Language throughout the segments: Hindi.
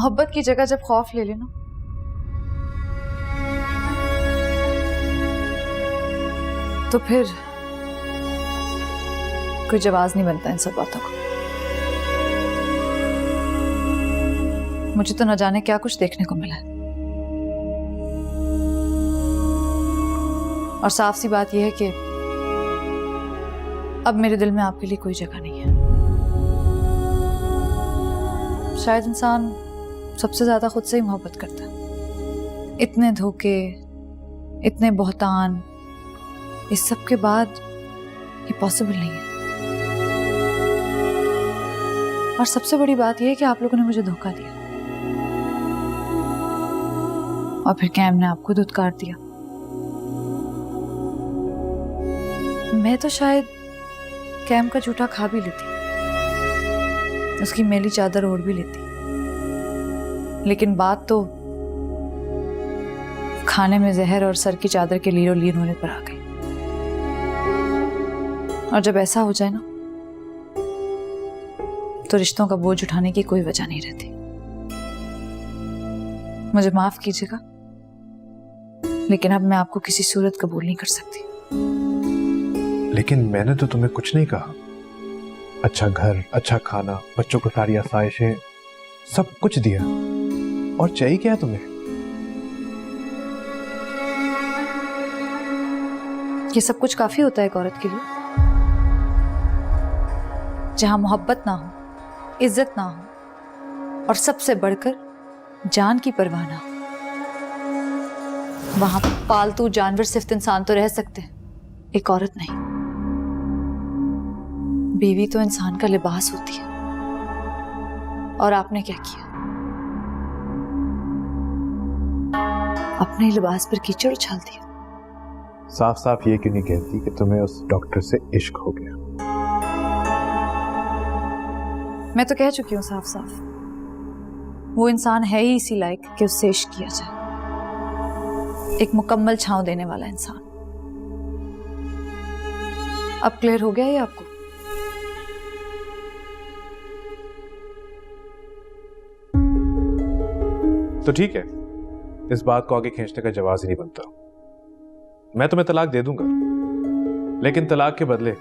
मोहब्बत की जगह जब खौफ ले लेना तो फिर कोई जवाब नहीं बनता इन सब बातों का। मुझे तो न जाने क्या कुछ देखने को मिला है। और साफ सी बात यह है कि अब मेरे दिल में आपके लिए कोई जगह नहीं है। शायद इंसान सबसे ज्यादा खुद से ही मोहब्बत करता है। इतने धोखे, इतने बहतान, इस सब के बाद ये पॉसिबल नहीं है। और सबसे बड़ी बात यह है कि आप लोगों ने मुझे धोखा दिया और फिर कैम ने आपको धुतकार दिया। मैं तो शायद कैम का झूठा खा भी लेती, उसकी मैली चादर ओढ़ भी लेती, लेकिन बात तो खाने में जहर और सर की चादर के लीरो लीन होने पर आ गई। और जब ऐसा हो जाए ना तो रिश्तों का बोझ उठाने की कोई वजह नहीं रहती। मुझे माफ कीजिएगा, लेकिन अब मैं आपको किसी सूरत कबूल नहीं कर सकती। लेकिन मैंने तो तुम्हें कुछ नहीं कहा। अच्छा घर, अच्छा खाना, बच्चों को सारी आसाइशें, सब कुछ दिया। और चाहिए क्या है तुम्हें? ये सब कुछ काफी होता है एक औरत के लिए, जहां मोहब्बत ना हो, इज्जत ना हो और सबसे बढ़कर जान की परवाह ना हो। वहां पालतू जानवर सिर्फ इंसान तो रह सकते हैं, एक औरत नहीं। बीवी तो इंसान का लिबास होती है। और आपने क्या किया? अपने लिबास पर कीचड़ उछाल दिया। साफ साफ ये क्यों नहीं कहती कि तुम्हें उस डॉक्टर से इश्क हो गया? मैं तो कह चुकी हूं साफ साफ, वो इंसान है ही इसी लायक कि उससे इश्क किया जाए। एक मुकम्मल छांव देने वाला इंसान। अब क्लियर हो गया ये आपको? तो ठीक है, इस बात को आगे खींचने का जवाब ही नहीं बनता। मैं तुम्हें तलाक दे दूंगा, लेकिन तलाक के बदले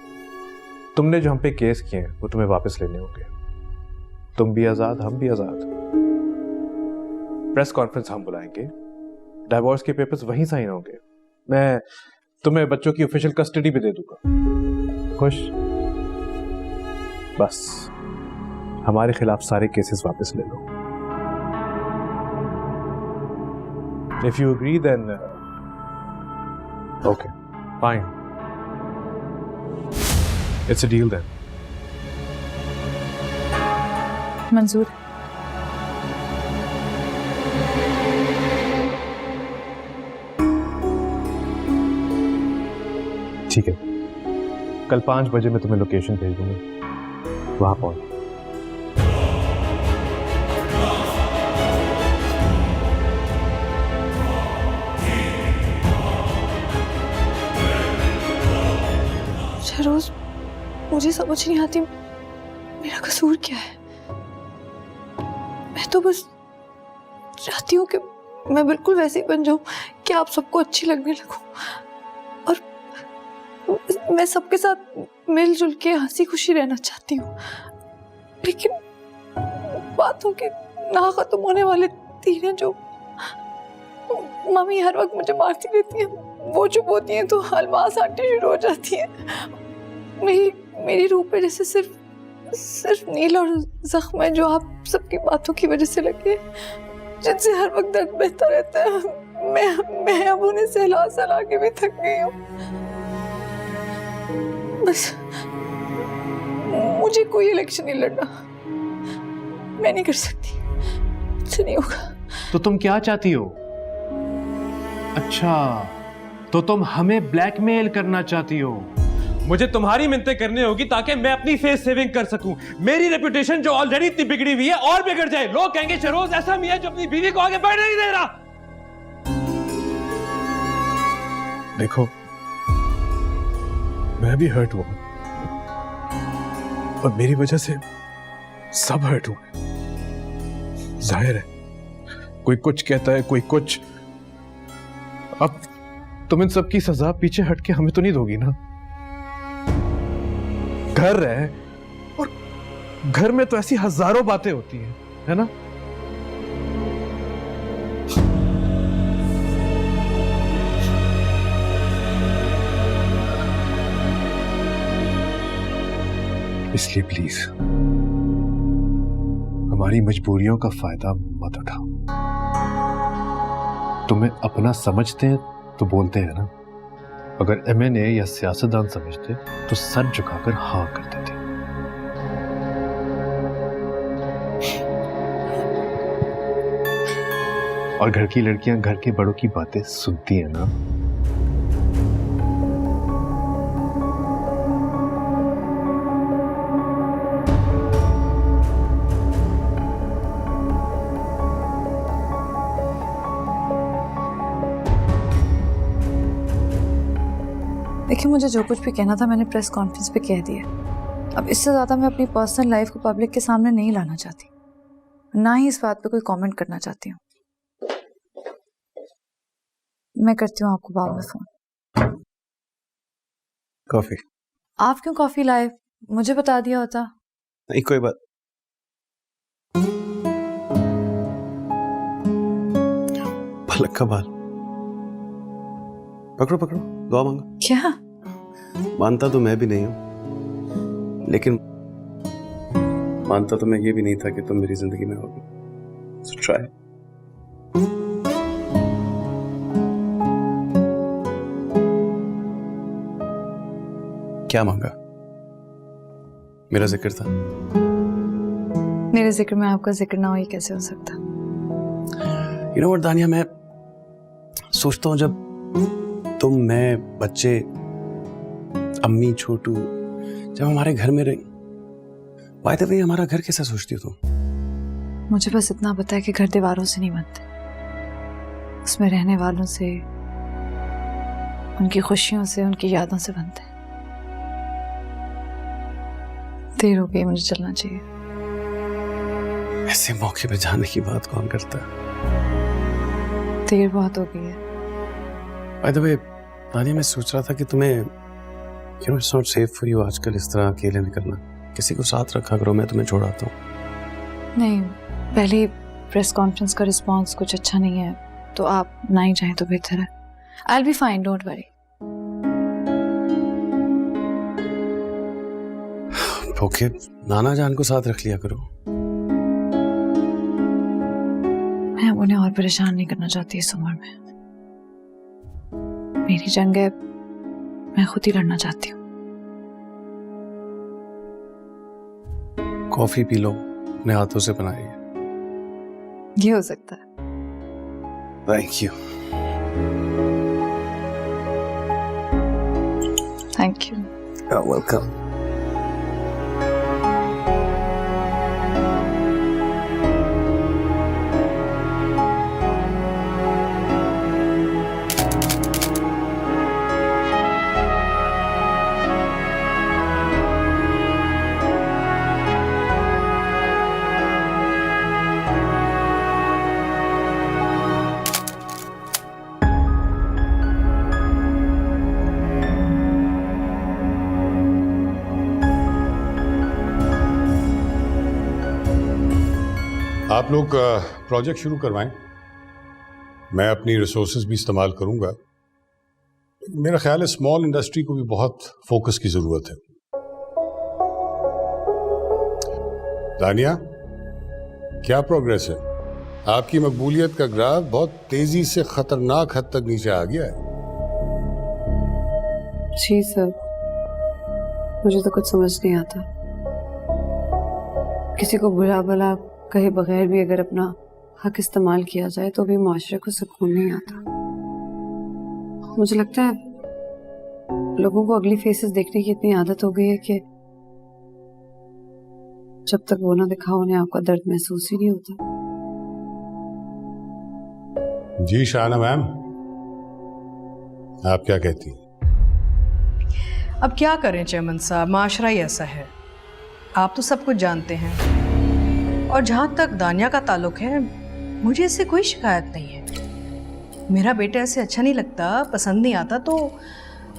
तुमने जो हम पे केस किए हैं वो तुम्हें वापस लेने होंगे। तुम भी आजाद, हम भी आजाद। प्रेस कॉन्फ्रेंस हम बुलाएंगे, डिवोर्स के पेपर्स वहीं साइन होंगे। मैं तुम्हें बच्चों की ऑफिशियल कस्टडी भी दे दूंगा। खुश? बस हमारे खिलाफ सारे केसेस वापस ले लो। If you agree, then okay, fine. It's a deal then. मंजूर। ठीक है, कल 5 बजे मैं तुम्हें लोकेशन भेज दूंगा, वहां पहुंच। रोज मुझे समझ नहीं आती मेरा कसूर क्या है। मैं तो बस चाहती हूँ कि मैं बिल्कुल वैसे ही बन जाऊं कि आप सबको अच्छी लगने लगूं और मैं सबके साथ मिलजुल के हंसी खुशी रहना चाहती हूँ। लेकिन बातों के ना खत्म होने वाले तीर हैं जो मम्मी हर वक्त मुझे मारती रहती है। वो चुप होती है तो अलमास आटी शुरू हो जाती है। मेरी रूह पे जैसे सिर्फ नील और जख्म है जो आप सबकी बातों की वजह से लगे, जिनसे हर वक्त दर्द बहता रहता है। मैं अब उन्हें सहला के भी थक गई हूँ। बस मुझे कोई इलेक्शन नहीं लड़ना, मैं नहीं कर सकती, मुझसे नहीं होगा। तो तुम क्या चाहती हो? अच्छा, तो तुम हमें ब्लैकमेल करना चाहती हो? मुझे तुम्हारी मिन्नतें करनी होगी ताकि मैं अपनी फेस सेविंग कर सकूं। मेरी रेपुटेशन जो ऑलरेडी इतनी बिगड़ी हुई है और बिगड़ जाए। लोग कहेंगे शहरोज ऐसा मियां जो अपनी बीवी को आगे बढ़ने नहीं दे रहा। देखो, मैं भी हर्ट हुआ और मेरी वजह से सब हर्ट हुए। जाहिर है कोई कुछ कहता है, कोई कुछ। अब तुम इन सब की सजा पीछे हटके हमें तो नहीं दोगी ना? घर है और घर में तो ऐसी हजारों बातें होती हैं, है ना? इसलिए प्लीज हमारी मजबूरियों का फायदा मत उठाओ। तुम्हें अपना समझते हैं तो बोलते हैं ना, अगर एमएनए या सियासतदान समझते तो सर झुकाकर हाँ कर देते। और घर की लड़कियां घर के बड़ों की बातें सुनती हैं ना। देखिए, मुझे जो कुछ भी कहना था मैंने प्रेस कॉन्फ्रेंस पे कह दिया। अब इससे ज़्यादा मैं अपनी पर्सनल लाइफ को पब्लिक के सामने नहीं लाना चाहती, ना ही इस बात पे कोई कमेंट करना चाहती हूँ। मैं करती हूँ आपको बाद में फोन। कॉफी? आप क्यों कॉफी लाए? मुझे बता दिया होता। नहीं, कोई बात। पलक का बाल पकड़ो पकड़ो, दुआ मांगो। क्या? मानता तो मैं भी नहीं हूं, लेकिन मानता तो मैं ये भी नहीं था कि तुम मेरी जिंदगी में होगी। So try. क्या मांगा? मेरा जिक्र था। मेरे जिक्र में आपका जिक्र ना हो ये कैसे हो सकता? You know what, दानिया, मैं सोचता हूँ जब तुम, मैं, बच्चे, अम्मी, छोटू जब हमारे घर में रही, बाय द वे हमारा घर कैसा सोचती हो तुम? मुझे बस इतना पता है कि घर दीवारों से नहीं बनते, उसमें रहने वालों से, उनकी खुशियों से, उनकी यादों से बनते हैं। देर हो गई, मुझे चलना चाहिए। ऐसे मौके पे जाने की बात कौन करता है? देर बहुत हो गई है। बाय द वे दानिया, मैं सोच रहा था कि तुम्हें it's not safe for you आजकल इस तरह अकेले निकलना। किसी को साथ रखा करो, मैं तुम्हें छोड़ाता हूँ। नहीं, पहली प्रेस कॉन्फ्रेंस का रिस्पांस कुछ अच्छा नहीं है, तो आप ना ही जाएं तो बेहतर है। I will be fine, don't worry. Okay, नाना जान को साथ रख लिया करो। मैं उन्हें और परेशान नहीं करना चाहती इस उम्र में। मेरी जंग है, मैं खुद ही लड़ना चाहती हूँ। कॉफी पी लो, अपने हाथों से बनाई है। ये हो सकता है। Thank you. Thank you. Welcome. आप लोग प्रोजेक्ट शुरू करवाएं, मैं अपनी रिसोर्सेज भी इस्तेमाल करूंगा। मेरा ख्याल है स्मॉल इंडस्ट्री को भी बहुत फोकस की जरूरत है। दानिया, क्या प्रोग्रेस है? आपकी मकबूलियत का ग्राफ बहुत तेजी से खतरनाक हद तक नीचे आ गया है। जी सर, मुझे तो कुछ समझ नहीं आता। किसी को बुरा भला कहे बगैर भी अगर अपना हक इस्तेमाल किया जाए तो भी माशरे को सुकून नहीं आता। मुझे लगता है लोगों को अगली फेसेस देखने की इतनी आदत हो गई है कि जब तक वो ना दिखाओ उन्हें आपका दर्द महसूस ही नहीं होता। जी शाना मैम, आप क्या कहती हैं? अब क्या करें चेयरमैन साहब, माशरा ही ऐसा है। आप तो सब कुछ जानते हैं, और जहाँ तक दानिया का ताल्लुक है, मुझे इससे कोई शिकायत नहीं है। मेरा बेटा ऐसे अच्छा नहीं लगता, पसंद नहीं आता, तो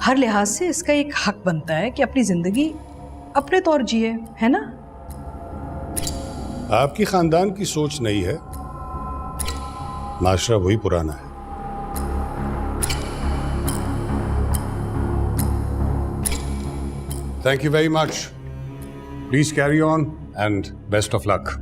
हर लिहाज से इसका एक हक बनता है कि अपनी ज़िंदगी अपने तौर जिए, है ना? आपकी खानदान की सोच नई है, माशरा वही पुराना है। Thank you very much. Please carry on and best of luck.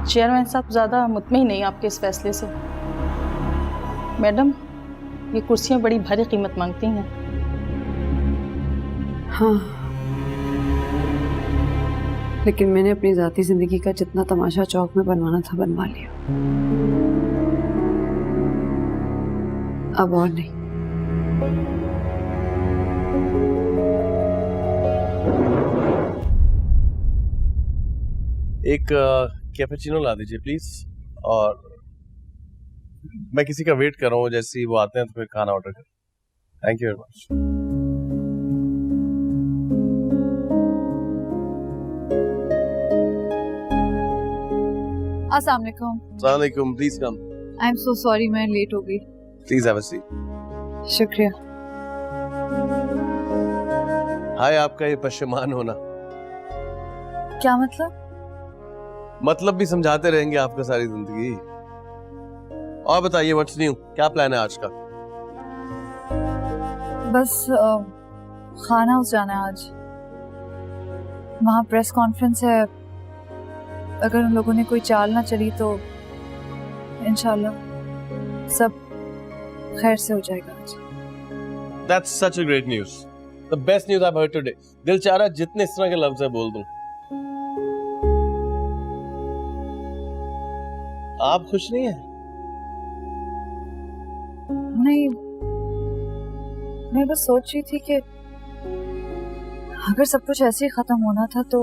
Chairman साहब ज़्यादा मुतमईन नहीं आपके इस फैसले से। मैडम, ये कुर्सियाँ बड़ी भारी कीमत मांगती हैं। हाँ, लेकिन मैंने अपनी ज़ाती ज़िंदगी का जितना तमाशा चौक में बनवाना था बनवा लिया, अब और नहीं। एक कैपेचिनो ला दीजिए प्लीज, और मैं किसी का वेट कर रहा हूँ, जैसे ही वो आते हैं तो फिर खाना ऑर्डर कर। Thank you very much. अस्सलाम वालेकुम। अस्सलाम वालेकुम, please come. I am so sorry, मैं लेट हो गई। Please have a seat. शुक्रिया। हाय, आपका ये पशेमान होना। क्या मतलब? मतलब भी समझाते रहेंगे आपका सारी जिंदगी। और बताइए, व्हाट्स न्यू, क्या प्लान है आज का? बस खाना हाउस जाना है आज, वहाँ प्रेस कॉन्फ्रेंस है। अगर उन लोगों ने कोई चाल ना चली तो इंशाल्लाह सब खैर से हो जाएगा आज। That's such a great news. The best news I've heard today. दिल चाह रहा जितने इस तरह के लफ्ज है बोल दूं। आप खुश नहीं हैं? नहीं, मैं बस सोच रही थी कि अगर सब कुछ ऐसे ही खत्म होना था तो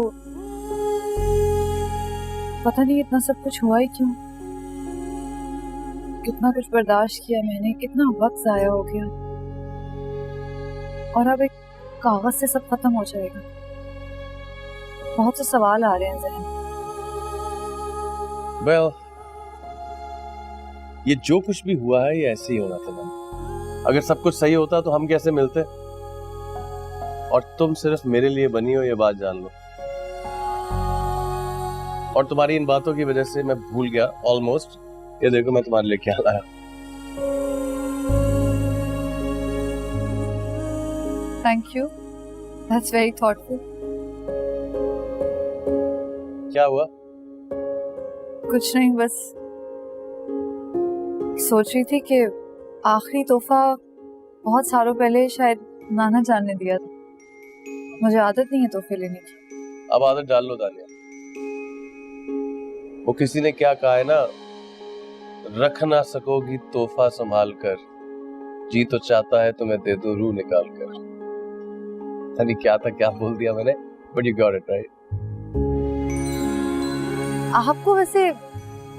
पता नहीं इतना सब कुछ हुआ ही क्यों। कितना कुछ बर्दाश्त किया मैंने, कितना वक्त जाया हो गया, और अब एक कागज से सब खत्म हो जाएगा। बहुत से सवाल आ रहे हैं ज़हन। Well, ये जो कुछ भी हुआ है ये ऐसे ही होना था मैम। अगर सब कुछ सही होता तो हम कैसे मिलते? और तुम सिर्फ मेरे लिए बनी हो, ये बात जान लो। और तुम्हारी इन बातों की वजह से मैं भूल गया ऑलमोस्ट। ये देखो मैं तुम्हारे लिए क्या लाया। Thank you, that's very thoughtful. क्या हुआ? कुछ नहीं, बस सोच रही थी कि आखिरी तोहफा बहुत सालों पहले शायद नाना जान ने दिया था। मुझे आदत नहीं है तोहफे लेने की। अब आदत डाल लो दानिया। वो किसी ने क्या कहा है ना, रख ना सकोगी तोहफा संभाल कर, जी तो चाहता है तुम्हें दे दो रूह निकाल कर। नहीं क्या था, क्या बोल दिया मैंने, but you got it right. आपको वैसे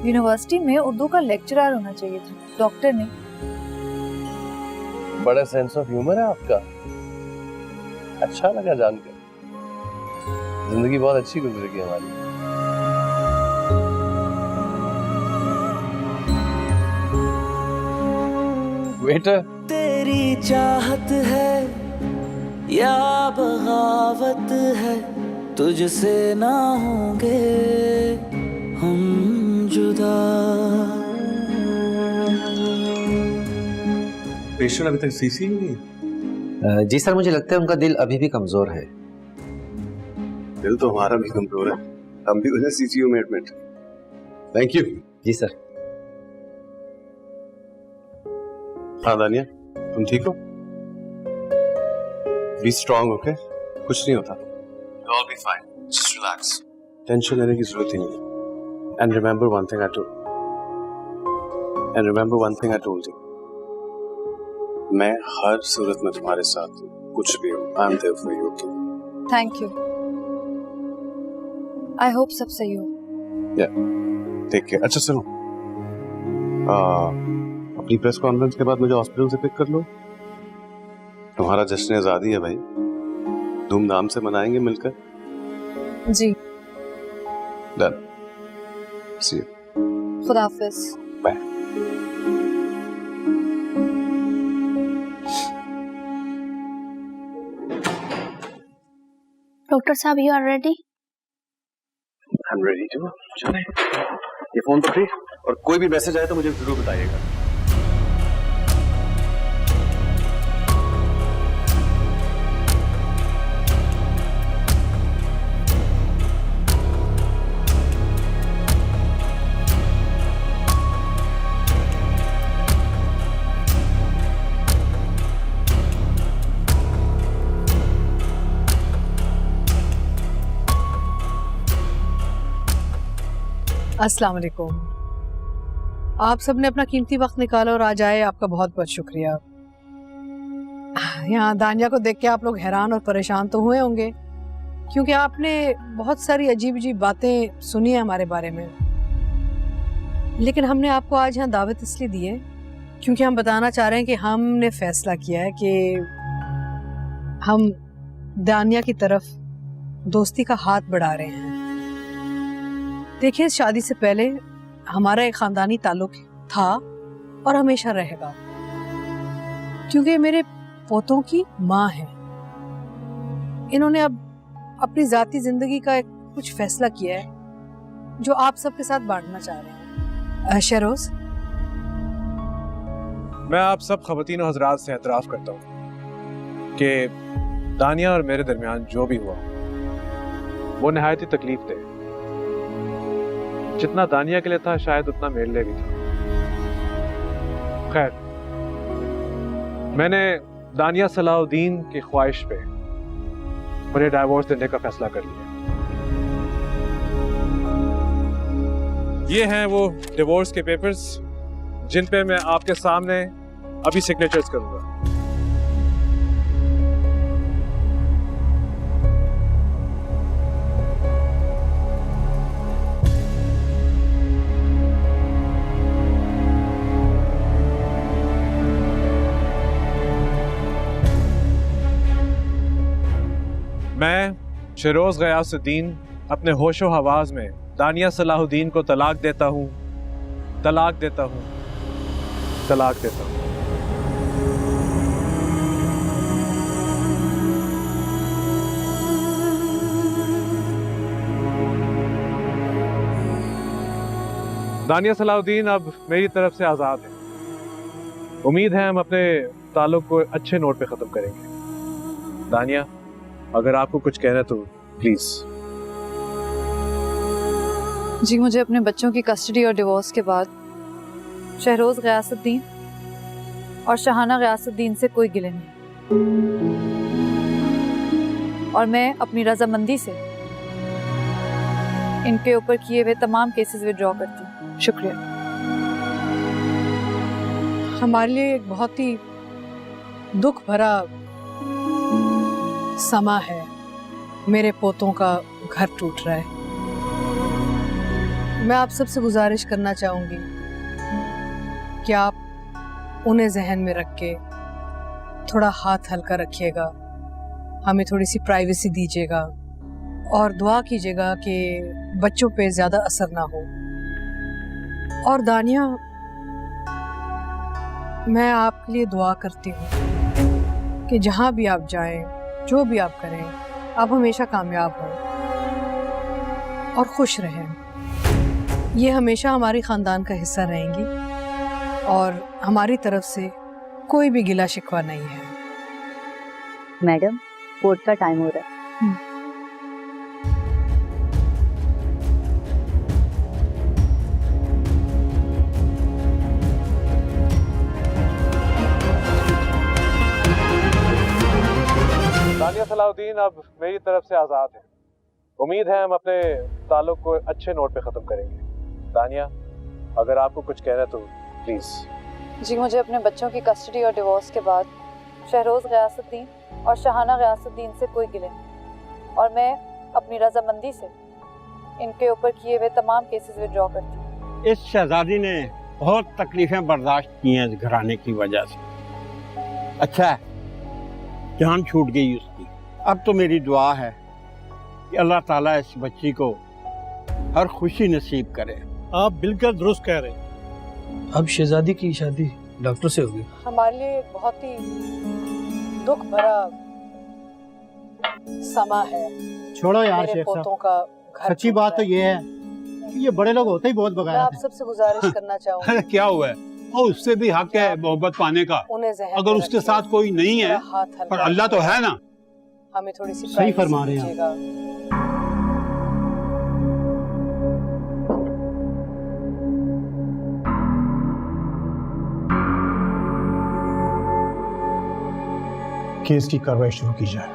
यूनिवर्सिटी में उर्दू का लेक्चरर होना चाहिए था, डॉक्टर नहीं। बड़ा सेंस ऑफ ह्यूमर है आपका, अच्छा लगा जानकर। जिंदगी बहुत अच्छी गुजरेगी हमारी। वेटर, तेरी चाहत है या बगावत है, तुझसे ना होंगे हम जुदा। पेशेंट अभी तक सीसी नहीं है? जी सर, मुझे लगता है उनका दिल अभी भी कमजोर है। दिल तो हमारा भी कमजोर है, हम भी उन्हें सीसीयू में एडमिट। Thank you. जी सर। हाँ दानिया, तुम ठीक हो? Be strong, okay? कुछ नहीं होता। You'll all be fine. Just relax. Tension लेने की जरूरत ही नहीं। And remember one thing I told you. मैं हर सूरत में तुम्हारे साथ हूँ, कुछ भी हो। I'm there for you, okay? Thank you. I hope सब सही हो। Take care. अच्छा सुनो, अपनी प्रेस कॉन्फ्रेंस के बाद मुझे हॉस्पिटल से पिक कर लो। तुम्हारा जश्न आजादी है भाई, धूमधाम से मनाएंगे मिलकर। जी। डन। See you. खुदा हाफिज। बाय। डॉक्टर साहब, you are ready? I am ready too. चले, ये फोन पकड़ी और कोई भी मैसेज आए तो मुझे जरूर बताइएगा। अस्सलाम वालेकुम। आप सब ने अपना कीमती वक्त निकाला और आज आए, आपका बहुत बहुत शुक्रिया। यहाँ दानिया को देख के आप लोग हैरान और परेशान तो हुए होंगे, क्योंकि आपने बहुत सारी अजीब अजीब बातें सुनी है हमारे बारे में। लेकिन हमने आपको आज यहाँ दावत इसलिए दी है क्योंकि हम बताना चाह रहे हैं कि हमने फैसला किया है कि हम दानिया की तरफ दोस्ती का हाथ बढ़ा रहे हैं। देखिए, शादी से पहले हमारा एक खानदानी ताल्लुक था और हमेशा रहेगा, क्योंकि मेरे पोतों की माँ है। इन्होंने अब अपनी जाती जिंदगी का एक कुछ फैसला किया है जो आप सबके साथ बांटना चाह रहे हैं। शहरोज, मैं आप सब ख़वातीन और हज़रात से एतराफ़ करता हूँ कि दानिया और मेरे दरमियान जो भी हुआ वो नहायत ही तकलीफ दे। जितना दानिया के लिए था शायद उतना मेरे लिए भी था। खैर, मैंने दानिया सलाहुद्दीन की ख्वाहिश पे उन्हें डाइवोर्स देने का फैसला कर लिया। ये हैं वो डिवोर्स के पेपर्स जिन पे मैं आपके सामने अभी सिग्नेचर्स करूंगा। मैं शहरोज गयासुद्दीन अपने होशो हवास में दानिया सलाहुद्दीन को तलाक देता हूँ, तलाक देता हूँ, तलाक देता हूँ। दानिया सलाहुद्दीन अब मेरी तरफ से आज़ाद है। उम्मीद है हम अपने ताल्लुक को अच्छे नोट पे ख़त्म करेंगे। दानिया, अगर आपको कुछ कहना तो प्लीज़। जी, मुझे अपने बच्चों की कस्टडी और डिवोर्स के बाद शहरोज गयासुद्दीन और शहाना गयासुद्दीन से कोई गिले नहीं, और मैं अपनी रजामंदी से इनके ऊपर किए हुए तमाम केसेस विड्रॉ करती हूँ। शुक्रिया। हमारे लिए एक बहुत ही दुख भरा समा है। मेरे पोतों का घर टूट रहा है। मैं आप सबसे गुजारिश करना चाहूँगी कि आप उन्हें जहन में रख के थोड़ा हाथ हल्का रखिएगा, हमें थोड़ी सी प्राइवेसी दीजिएगा और दुआ कीजिएगा कि बच्चों पे ज़्यादा असर ना हो। और दानिया, मैं आपके लिए दुआ करती हूँ कि जहाँ भी आप जाएं, जो भी आप करें, आप हमेशा कामयाब हों और खुश रहें। ये हमेशा हमारे ख़ानदान का हिस्सा रहेंगी और हमारी तरफ से कोई भी गिला शिकवा नहीं है। मैडम, कोर्ट का टाइम हो रहा है। दानिया सलाहुद्दीन अब मेरी तरफ से आज़ाद है। उम्मीद है हम अपने ताल्लुक को अच्छे नोट पे ख़त्म करेंगे। दानिया, अगर आपको कुछ कहना तो प्लीज़। जी, मुझे अपने बच्चों की कस्टडी और डिवोर्स के बाद शहरोज गयासुद्दीन और शहाना गयासुद्दीन से कोई गिले नहीं, और मैं अपनी रजामंदी से इनके ऊपर किए हुए तमाम केसेस विड्रॉ करती हूँ। इस शहजादी ने बहुत तकलीफें बर्दाश्त की हैं इस घराने की वजह से। अच्छा है, जान छूट गई उसकी। अब तो मेरी दुआ है कि अल्लाह ताला इस बच्ची को हर खुशी नसीब करे। आप बिल्कुल दुरुस्त कह रहे हैं। अब शहजादी की शादी डॉक्टर से होगी। हमारे लिए बहुत ही दुख भरा समा है। छोड़ो यार मेरे शेख पोतों साहब, का घर सच्ची छूट बात रहा तो है। ये है कि ये बड़े लोग होते ही बहुत मैं बगाया आप सबसे गुजारिश करना चाहूँगी, अरे क्या हुआ है, और उससे भी हक है मोहब्बत पाने का। उन्हें ज़हन अगर में उसके रखिए। साथ कोई नहीं है मेरा हाथ हल्का पर अल्लाह तो है ना। हमें थोड़ी सी सही प्राइवेसी फरमा रहे हैं आप। दीजिएगा। केस की कार्रवाई शुरू की जाए।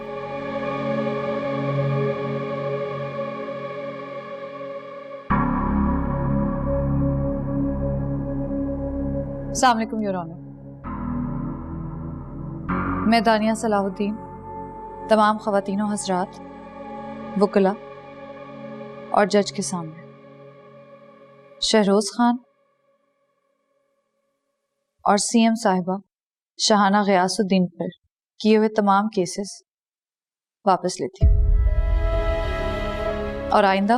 अस्सलाम वालेकुम योर ऑनर। मैं दानिया सलाहुद्दीन तमाम ख़वातीन और हज़रात, वकला और जज के सामने शहरोज़ खान और सीएम साहिबा शाहाना ग़ियासुद्दीन पर किए हुए तमाम केसेस वापस लेती हूँ और आइंदा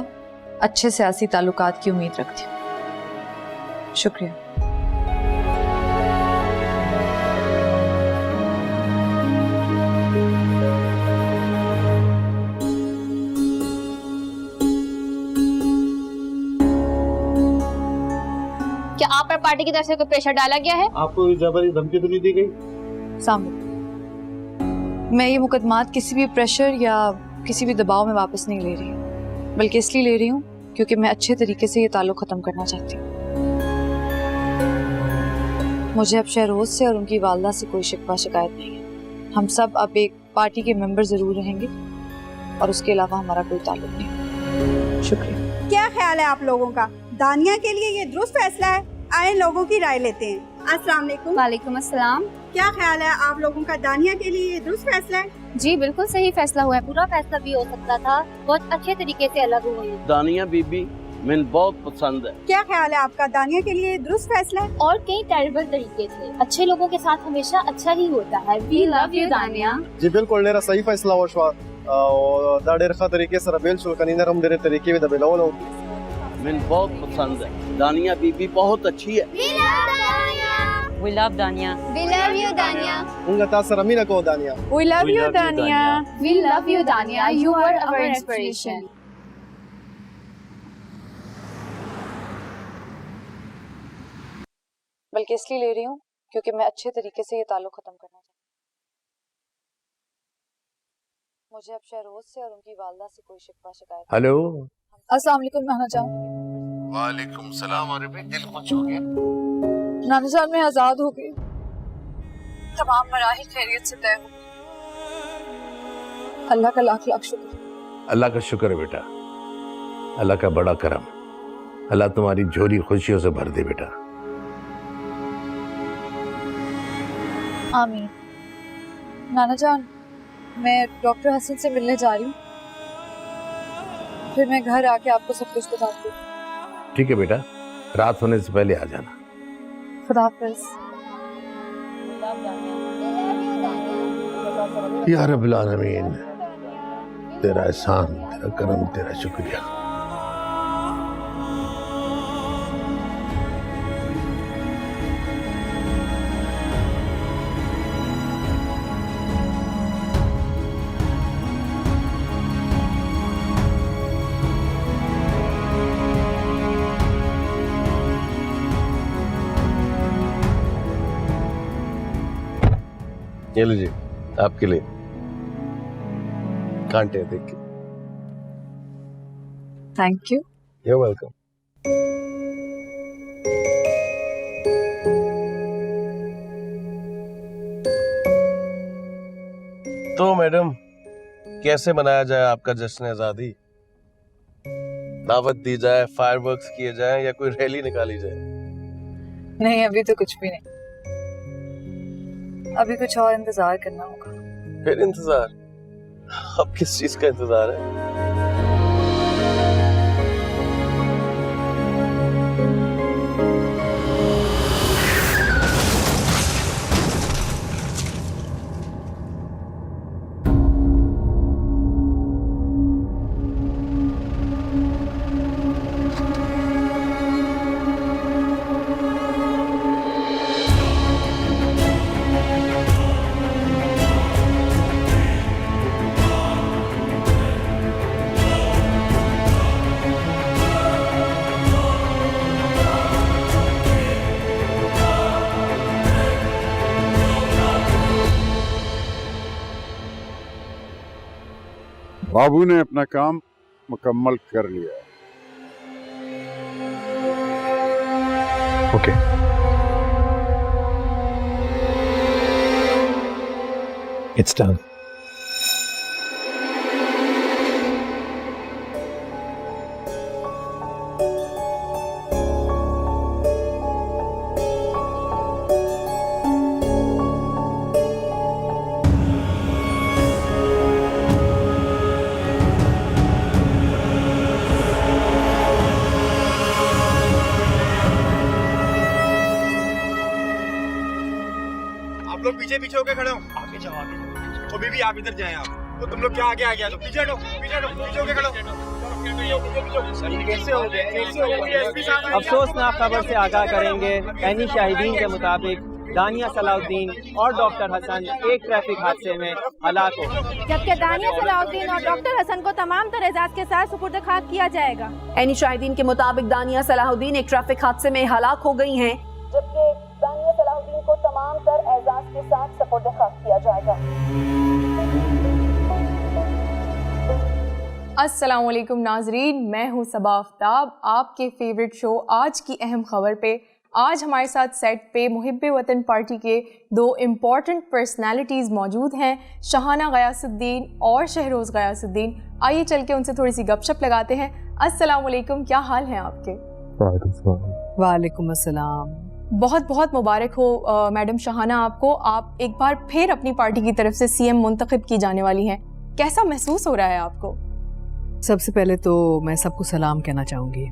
अच्छे सियासी ताल्लुकात की उम्मीद रखती हूँ। शुक्रिया। क्या आप पर पार्टी की तरफ से कोई प्रेशर डाला गया है? आपको जबरदस्ती धमकी तो नहीं दी गई? सामने मैं ये मुकदमात किसी भी प्रेशर या किसी भी दबाव में वापस नहीं ले रही हूँ, बल्कि इसलिए ले रही हूँ क्योंकि मैं अच्छे तरीके से ये ताल्लुक ख़त्म करना चाहती हूँ। मुझे अब शहरोज से और उनकी वालदा से कोई शिकवा शिकायत नहीं है। हम सब अब एक पार्टी के मेंबर ज़रूर रहेंगे और उसके अलावा हमारा कोई ताल्लुक नहीं। शुक्रिया। क्या ख्याल है आप लोगों का? दानिया के लिए ये दुरुस्त फैसला है? आए लोगों की राय लेते हैं। अस्सलाम वालेकुम। वालेकुम अस्सलाम। क्या ख्याल है आप लोगों का? दानिया के लिए ये दुरुस्त फैसला है? जी बिल्कुल सही फैसला हुआ है। पूरा फैसला भी हो सकता था, बहुत अच्छे तरीके से अलग हुए हैं। दानिया बीबी मैंने बहुत पसंद है। क्या ख्याल है आपका? दानिया के लिए दुरुस्त फैसला है? और कई टेरिबल तरीके थे। अच्छे लोगों के साथ हमेशा अच्छा ही होता है। वी लव यू दानिया। जी बिल्कुल, नेरा सही फैसला हुआ शवा और दा डेर खा तरीके से रबेल शुल्कनी नरम देरे तरीके में दबेला वाला मैंने बहुत पसंद है। दानिया बीबी बहुत अच्छी है। We love Dania. We love you Dania. उनका तासर अमीना को दानिया। We love you दानिया। We love you Dania. You are our inspiration. बल्कि इसलिए ले रही हूँ क्योंकि मैं अच्छे तरीके से ये ताल्लुक ख़त्म करना चाहती हूँ। मुझे अब शहरोज से और उनकी वालदा से कोई शिकवा शिकायत। हेलो। अस्सलाम वालेकुम नाना जान। वालेकुम सलाम। अरे भाई दिल खुश हो गया। नाना जान मैं आजाद हो गई। तमाम मराहिल खैरियत से तय हो गई। अल्लाह का लाख लाख शुक्र। अल्लाह का शुक्र है बेटा, अल्लाह का बड़ा करम। अल्लाह तुम्हारी झोली खुशियों से भर दे बेटा। आमीन। नाना जान मैं डॉक्टर हसन से मिलने जा रही हूँ, फिर मैं घर आके आपको सब कुछ बताती हूँ। ठीक है बेटा, रात होने से पहले आ जाना। खुदा हाफिज़। या रब्बुल आलमीन, तेरा एहसान, तेरा करम, तेरा शुक्रिया। ये लीजिए आपके लिए कांटे देख के। Thank you. You're welcome. तो मैडम कैसे मनाया जाए आपका जश्न आजादी? दावत दी जाए, फायरवर्क्स किए जाए या कोई रैली निकाली जाए? नहीं अभी तो कुछ भी नहीं, अभी कुछ और इंतजार करना होगा। फिर इंतजार? अब किस चीज का इंतजार है? बाबू ने अपना काम मुकम्मल कर लिया है। Okay it's done. आप लोग पीछे पीछे होके खड़े हो, आगे जाओ आगे जाओ। तो बीबी आप इधर जाएं, आप तो तुम लोग क्या आगे आ गया, तो पीछे हटो पीछे हटो, पीछे होके खड़ो। कैसे हो गए, कैसे हो गए? अफसोसनाक खबर से आगाह करेंगे। ऐनी शाहिदीन के मुताबिक दानिया सलाउद्दीन और डॉक्टर हसन एक ट्रैफिक हादसे में हलाक हो गए, जबकि दानिया सलाउद्दीन और डॉक्टर हसन को तमाम तरह एजाज के साथ सुपुर्द खाक किया जाएगा। ऐनी शाहिदीन के मुताबिक दानिया सलाउद्दीन एक ट्रैफिक हादसे में हलाक हो गई हैं, जबकि दानिया सलाउद्दीन को तमाम तर एजाज के साथ सुपुर्द खाक किया जाएगा। अस्सलाम वालेकुम नाजरीन, मैं हूँ सबा आफ्ताब। आपके फेवरेट शो आज की अहम खबर पे आज हमारे साथ सेट पे मुहिब्बे वतन पार्टी के दो इम्पॉर्टेंट पर्सनालिटीज़ मौजूद हैं, शहाना गयासुद्दीन और शहरोज़ गयासुद्दीन। आइए चल के उनसे थोड़ी सी गपशप लगाते हैं। अस्सलाम वालेकुम, क्या हाल हैं आपके? वालेकुम अस्सलाम। बहुत बहुत मुबारक हो मैडम शहाना आपको। आप एक बार फिर अपनी पार्टी की तरफ से सीएम मुंतखब की जाने वाली हैं। कैसा महसूस हो रहा है आपको? सबसे पहले तो मैं सबको सलाम कहना चाहूँगी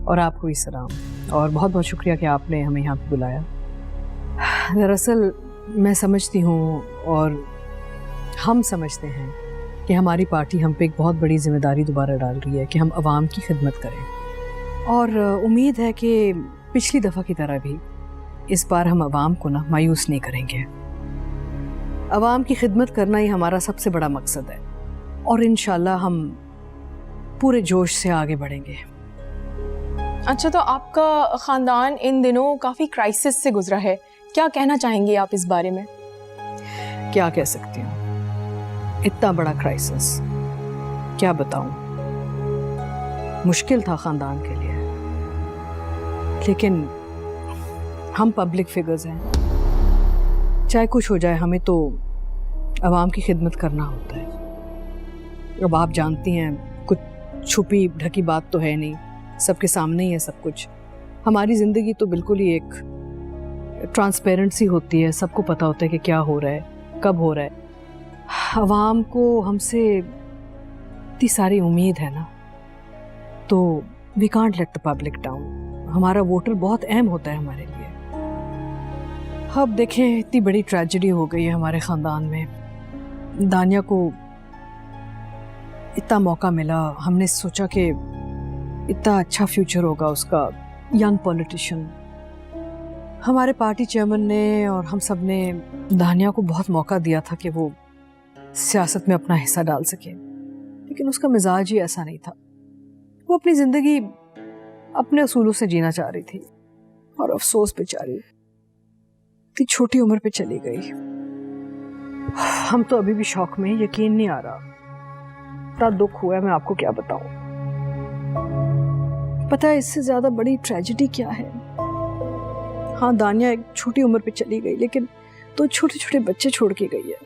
और आपको भी सलाम, और बहुत बहुत शुक्रिया कि आपने हमें यहाँ पे बुलाया। दरअसल मैं समझती हूँ और हम समझते हैं कि हमारी पार्टी हम पे एक बहुत बड़ी जिम्मेदारी दोबारा डाल रही है कि हम आवाम की खिदमत करें, और उम्मीद है कि पिछली दफ़ा की तरह भी इस बार हम आवाम को ना मायूस नहीं करेंगे। आवाम की खिदमत करना ही हमारा सबसे बड़ा मकसद है, और इंशाल्लाह हम पूरे जोश से आगे बढ़ेंगे। अच्छा, तो आपका ख़ानदान इन दिनों काफ़ी क्राइसिस से गुजरा है, क्या कहना चाहेंगे आप इस बारे में? क्या कह सकती हूँ, इतना बड़ा क्राइसिस क्या बताऊँ। मुश्किल था ख़ानदान के लिए, लेकिन हम पब्लिक फिगर्स हैं, चाहे कुछ हो जाए हमें तो आवाम की खिदमत करना होता है। अब आप जानती हैं कुछ छुपी ढकी बात तो है नहीं, सबके सामने ही है सब कुछ। हमारी ज़िंदगी तो बिल्कुल ही एक ट्रांसपेरेंसी होती है, सबको पता होता है कि क्या हो रहा है, कब हो रहा है। आवाम को हमसे इतनी सारी उम्मीद है ना, तो we can't let the public down. हमारा वोटर बहुत अहम होता है हमारे लिए। अब देखें, इतनी बड़ी ट्रेजेडी हो गई है हमारे ख़ानदान में। दानिया को इतना मौका मिला, हमने सोचा कि इतना अच्छा फ्यूचर होगा उसका, यंग पॉलिटिशियन। हमारे पार्टी चेयरमैन ने और हम सब ने दानिया को बहुत मौका दिया था कि वो सियासत में अपना हिस्सा डाल सके, लेकिन उसका मिजाज ही ऐसा नहीं था। वो अपनी ज़िंदगी अपने असूलों से जीना चाह रही थी, और अफसोस बेचारी इतनी छोटी उम्र पे चली गई। हम तो अभी भी शौक में, यकीन नहीं आ रहा, इतना दुख हुआ है, मैं आपको क्या बताऊं। पता है इससे ज्यादा बड़ी ट्रेजेडी क्या है? हाँ, दानिया एक छोटी उम्र पे चली गई, लेकिन तो छोटे छोटे बच्चे छोड़ के गई है।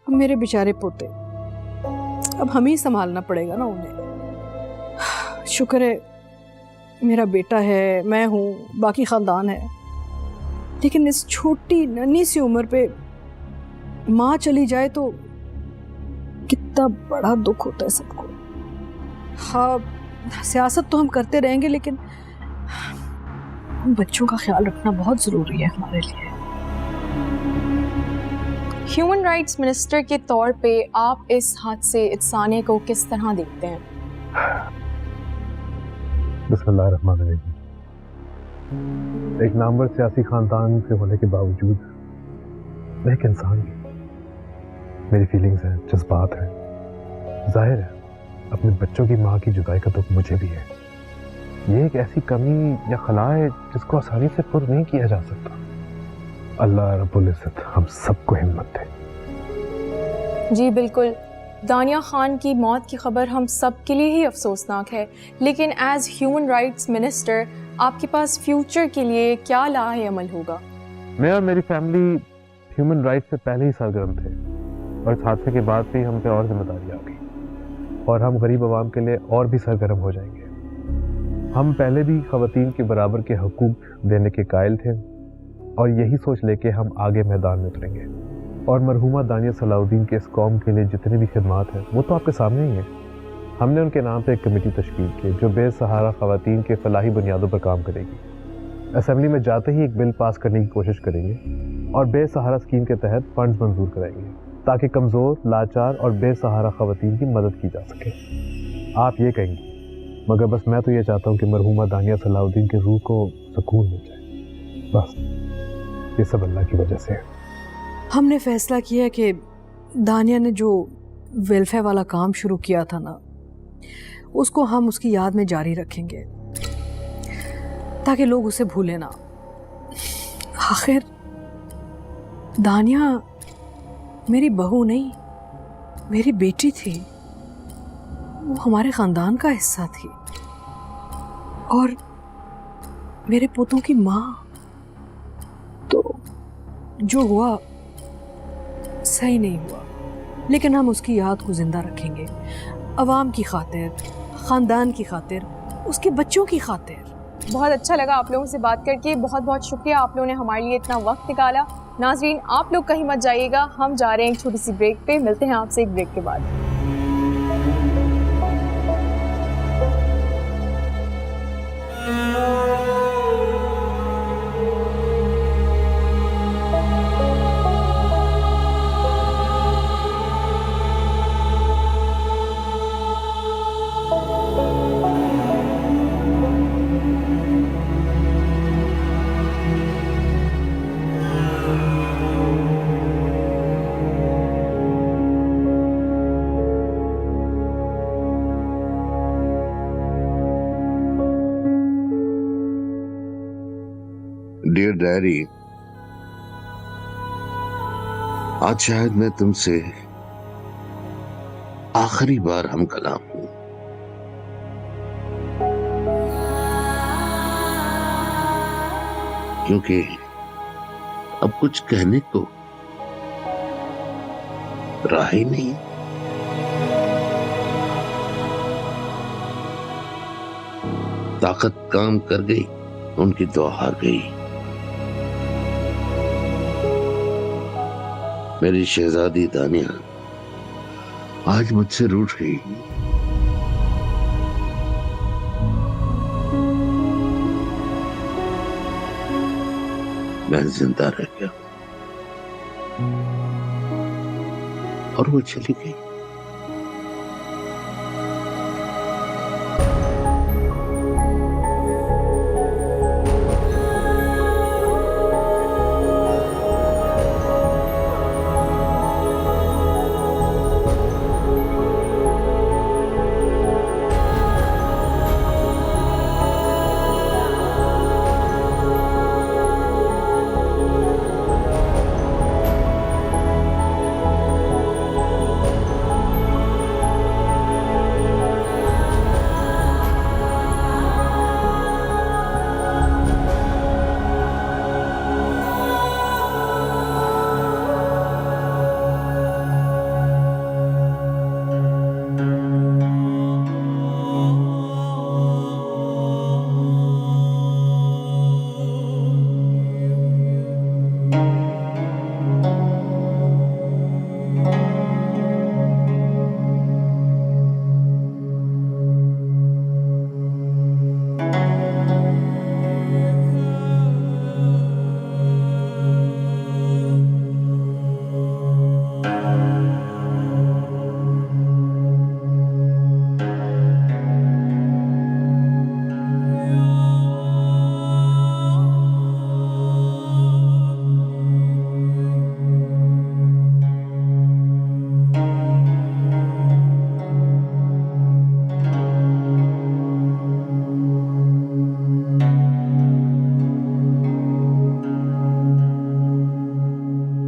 अब मेरे बेचारे पोते, अब हमें ही संभालना पड़ेगा ना उन्हें। शुक्र है मेरा बेटा है, मैं हूँ, बाकी ख़ानदान है, लेकिन इस छोटी नन्ही सी उम्र पे माँ चली जाए तो कितना बड़ा दुख होता है सबको। हाँ, सियासत तो हम करते रहेंगे, लेकिन बच्चों का ख्याल रखना बहुत ज़रूरी है हमारे लिए। ह्यूमन राइट्स मिनिस्टर के तौर पे आप इस हादसे इंसाने को किस तरह देखते हैं? बिस्मिल्लाहिर्रहमानिर्रहीम। एक नामवर सियासी खानदान से होने के बावजूद मैं एक इंसान हूँ, मेरी फीलिंग्स हैं, जज्बात हैं। जाहिर है अपने बच्चों की माँ की जुदाई का दुख मुझे भी है। ये एक ऐसी कमी या खला है जिसको आसानी से पूरा नहीं किया जा सकता। अल्लाह रब्बुल इज्जत हम सबको हिम्मत दे। जी बिल्कुल, दानिया खान की मौत की खबर हम सब के लिए ही अफसोसनाक है, लेकिन एज ह्यूमन राइट्स मिनिस्टर आपके पास फ्यूचर के लिए क्या लाहे अमल होगा? मैं और मेरी फैमिली ह्यूमन राइट्स से पहले ही सरगर्म थे और इस हादसे के बाद से ही हम पे और जिम्मेदारी आ गई और हम गरीब आवाम के लिए और भी सरगर्म हो जाएंगे। हम पहले भी खवातीन के बराबर के हकूक देने के कायल थे और यही सोच लेके हम आगे मैदान में उतरेंगे। और मरहूमा दानिया सलाउद्दीन के इस कौम के लिए जितने भी खिदमात हैं वो तो आपके सामने ही हैं। हमने उनके नाम पे एक कमेटी तश्कील की जो बेसहारा खवातीन के फलाही बुनियादों पर काम करेगी। असेंबली में जाते ही एक बिल पास करने की कोशिश करेंगे और बेसहारा स्कीम के तहत फंड्स मंजूर कराएंगे ताकि कमज़ोर, लाचार और बेसहारा खवातीन की मदद की जा सके। आप ये कहेंगे, मगर बस मैं तो ये चाहता हूँ कि मरहूमा दानिया सलाउद्दीन की रूह को सुकून मिल जाए। बस ये सब अल्लाह की वजह से है। हमने फैसला किया कि दानिया ने जो वेलफेयर वाला काम शुरू किया था ना, उसको हम उसकी याद में जारी रखेंगे ताकि लोग उसे भूलें ना। आखिर दानिया मेरी बहू नहीं, मेरी बेटी थी। वो हमारे ख़ानदान का हिस्सा थी और मेरे पोतों की माँ। तो जो हुआ सही नहीं हुआ, लेकिन हम उसकी याद को जिंदा रखेंगे, अवाम की खातिर, ख़ानदान की खातिर, उसके बच्चों की खातिर। बहुत अच्छा लगा आप लोगों से बात करके। बहुत बहुत शुक्रिया आप लोगों ने हमारे लिए इतना वक्त निकाला। नाजरीन, आप लोग कहीं मत जाइएगा, हम जा रहे हैं एक छोटी सी ब्रेक पे। मिलते हैं आपसे एक ब्रेक के बाद। डियर डायरी, आज शायद मैं तुमसे आखिरी बार हम कलाम हूं, क्योंकि अब कुछ कहने को रहा ही नहीं। ताकत काम कर गई, उनकी दुआ हार गई। मेरी शहजादी दानिया आज मुझसे रूठ गई। मैं जिंदा रह गया और वो चली गई।